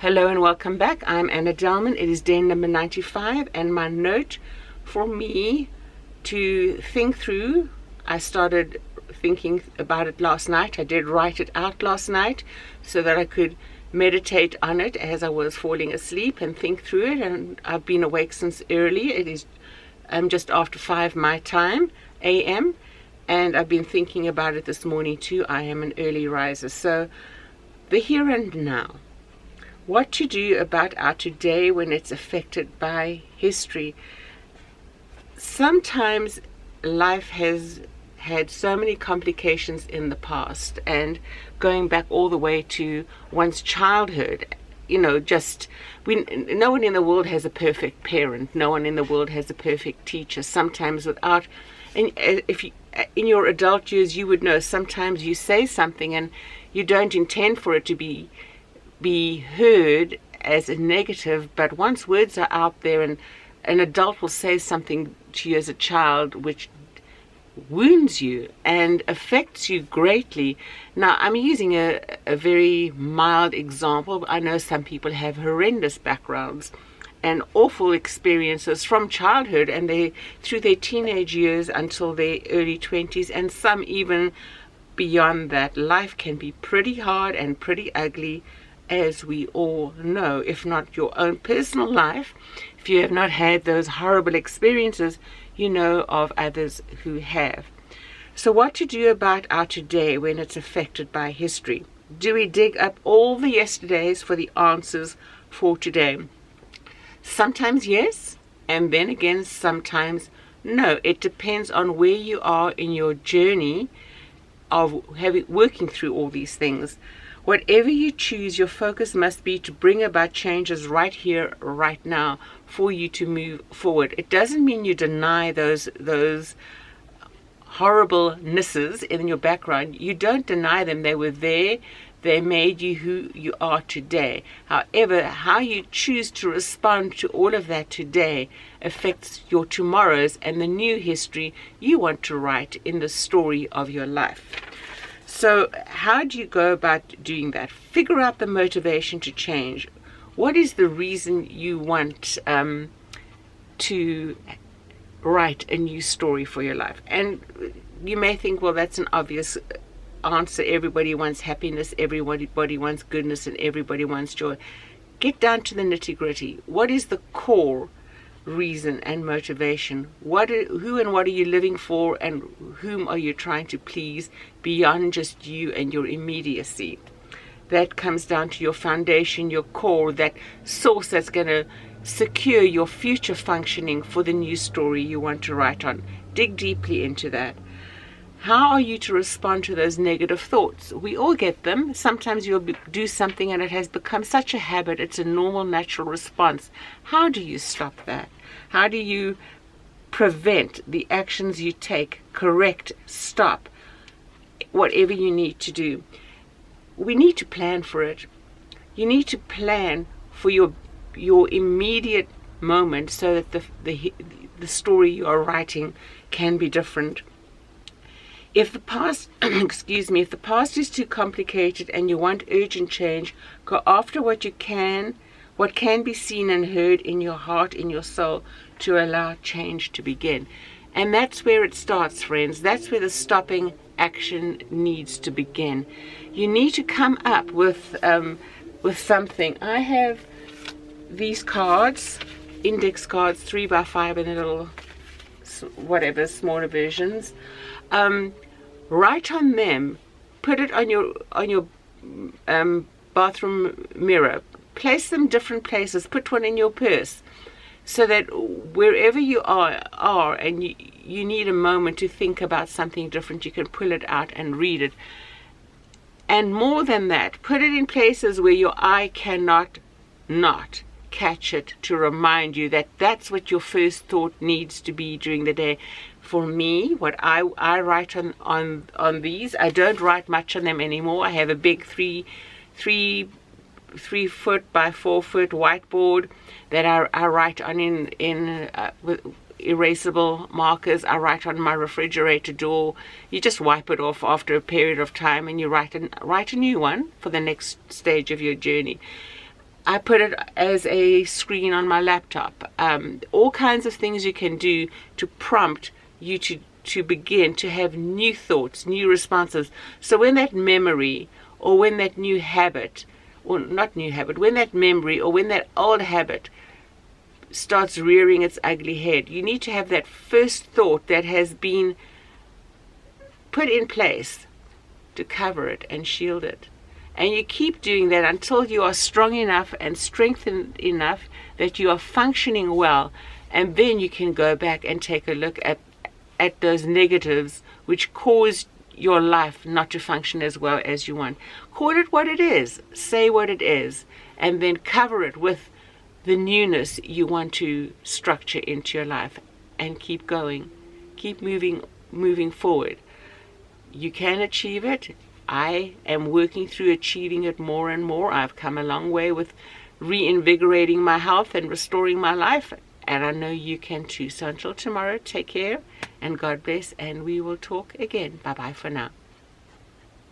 Hello and welcome back. I'm Anna Delman. It is day number 95, and my note for me to think through, I started thinking about it last night. I did write it out last night so that I could meditate on it as I was falling asleep and think through it. And I've been awake since early. It is just after 5 my time, a.m., and I've been thinking about it this morning too. I am an early riser. So the here and now. What to do about our today when it's affected by history. Sometimes life has had so many complications in the past, and going back all the way to one's childhood, no one in the world has a perfect parent. No one in the world has a perfect teacher. Sometimes without, and if you, in your adult years, you would know sometimes you say something and you don't intend for it to be heard as a negative, but once words are out there and an adult will say something to you as a child which wounds you and affects you greatly. Now, I'm using a very mild example. I know some people have horrendous backgrounds and awful experiences from childhood and they through their teenage years until their early 20s, and some even beyond that. Life can be pretty hard and pretty ugly, as we all know. If not your own personal life, if you have not had those horrible experiences, you know of others who have. So what to do about our today when it's affected by history? Do we dig up all the yesterdays for the answers for today? Sometimes yes, and then again sometimes no. It depends on where you are in your journey of working through all these things. Whatever you choose, your focus must be to bring about changes right here, right now, for you to move forward. It doesn't mean you deny those horriblenesses in your background. You don't deny them. They were there. They made you who you are today. However, how you choose to respond to all of that today affects your tomorrows and the new history you want to write in the story of your life. So how do you go about doing that? Figure out the motivation to change. What is the reason you want to write a new story for your life? And you may think, well, that's an obvious answer. Everybody wants happiness, everybody wants goodness, and everybody wants joy. Get down to the nitty-gritty. What is the core reason and motivation? Who and what are you living for, and whom are you trying to please beyond just you and your immediacy? That comes down to your foundation, your core, that source that's going to secure your future functioning for the new story you want to write on. Dig deeply into that. How are you to respond to those negative thoughts? We all get them. Sometimes you'll do something and it has become such a habit. It's a normal, natural response. How do you stop that? How do you prevent the actions you take, correct, stop, whatever you need to do? We need to plan for it. You need to plan for your immediate moment so that the story you are writing can be different. If the past, if the past is too complicated and you want urgent change, go after what can be seen and heard in your heart, in your soul, to allow change to begin. And that's where it starts, friends. That's where the stopping action needs to begin. You need to come up with something. I have these cards, index cards, 3x5 in a little, whatever, smaller versions. Write on them, put it on your bathroom mirror, place them different places, put one in your purse, so that wherever you are and you need a moment to think about something different, you can pull it out and read it. And more than that, put it in places where your eye cannot not catch it, to remind you that that's what your first thought needs to be during the day. For me, what I write on these, I don't write much on them anymore. I have a big 3 foot by 4 foot whiteboard that I write on with erasable markers. I write on my refrigerator door. You just wipe it off after a period of time and you write a new one for the next stage of your journey. I put it as a screen on my laptop. All kinds of things you can do to prompt you to begin to have new thoughts, new responses. So when that memory or when that new habit, or not new habit, when that memory or when that old habit starts rearing its ugly head, you need to have that first thought that has been put in place to cover it and shield it. And you keep doing that until you are strong enough and strengthened enough that you are functioning well. And then you can go back and take a look at those negatives which caused your life not to function as well as you want. Call it what it is. Say what it is. And then cover it with the newness you want to structure into your life. And keep going. Keep moving forward. You can achieve it. I am working through achieving it more and more. I've come a long way with reinvigorating my health and restoring my life. And I know you can too. So until tomorrow, take care and God bless. And we will talk again. Bye-bye for now.